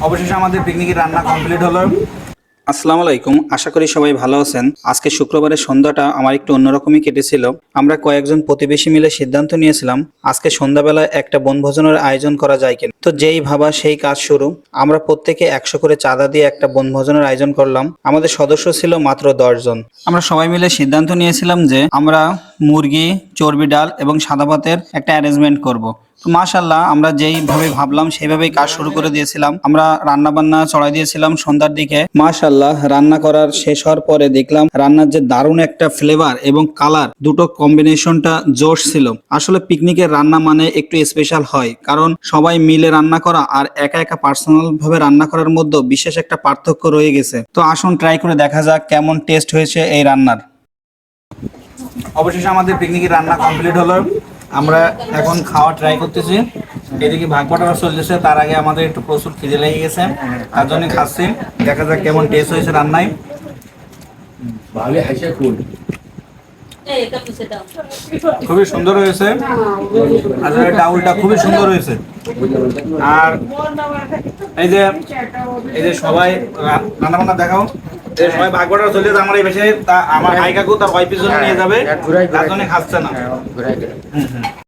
অবশেষে আমাদের পিকনিকের রান্না কমপ্লিট হলো। আসসালামু আলাইকুম, আশা করি সবাই ভালো আছেন। আজকে শুক্রবারের সন্ধ্যাটা আমার একটু অন্যরকমই কেটেছিল। আমরা কয়েকজন প্রতিবেশী মিলে সিদ্ধান্ত নিয়েছিলাম আজকে সন্ধ্যাবেলায় একটা বনভোজনের আয়োজন করা যায় কিনা। তো যেই ভাবা সেই কাজ শুরু। আমরা প্রত্যেকে 100 করে চাঁদা দিয়ে একটা বনভোজনের আয়োজন করলাম। আমাদের সদস্য ছিল মাত্র 10 জন। আমরা সবাই মিলে সিদ্ধান্ত নিয়েছিলাম যে আমরা মুরগি, চর্বি ডাল এবং সাদা ভাতের একটা অ্যারেঞ্জমেন্ট করব। তো মাশাআল্লাহ, আমরা যেইভাবে ভাবলাম সেইভাবেই কাজ শুরু করে দিয়েছিলাম। আমরা রান্না বান্না চড়াই দিয়েছিলাম সন্ধ্যার দিকে। মাশাআল্লাহ, রান্না করার শেষ হওয়ার পরে দেখলাম রান্নার যে দারুণ একটা ফ্লেভার এবং কালার, দুটো কম্বিনেশনটা জোশ ছিল। আসলে পিকনিকের রান্না মানে একটু স্পেশাল হয়, কারণ সবাই মিলে রান্না করা আর একা একা পার্সোনাল ভাবে রান্না করার মধ্যে বিশেষ একটা পার্থক্য রয়ে গেছে। তো আসুন ট্রাই করে দেখা যাক কেমন টেস্ট হয়েছে এই রান্নার। অবশেষে আমাদের পিকনিকের রান্না কমপ্লিট হলো। আমরা এখন খাওয়া ট্রাই করতেছি। এদিকে ভাগ বাটোয়ারা চলতেছে, তার আগে আমাদের একটু প্রচুর খিদে লেগে গেছে, তার জন্য খাচ্ছি। দেখা যাক কেমন টেস্ট হয়েছে রান্নায়। খুবই সুন্দর হয়েছে, আসলে ডাউলটা খুবই সুন্দর হয়েছে। আর এই যে সবাই রান্না বান্না দেখাও, এই সবাই ভাগ বাটোয়ারা চলতেছে। আমার এই বেশি আমার হাই কাকু তার ওয়াইফের জন্য নিয়ে যাবে, তার জন্য খাচ্ছে না।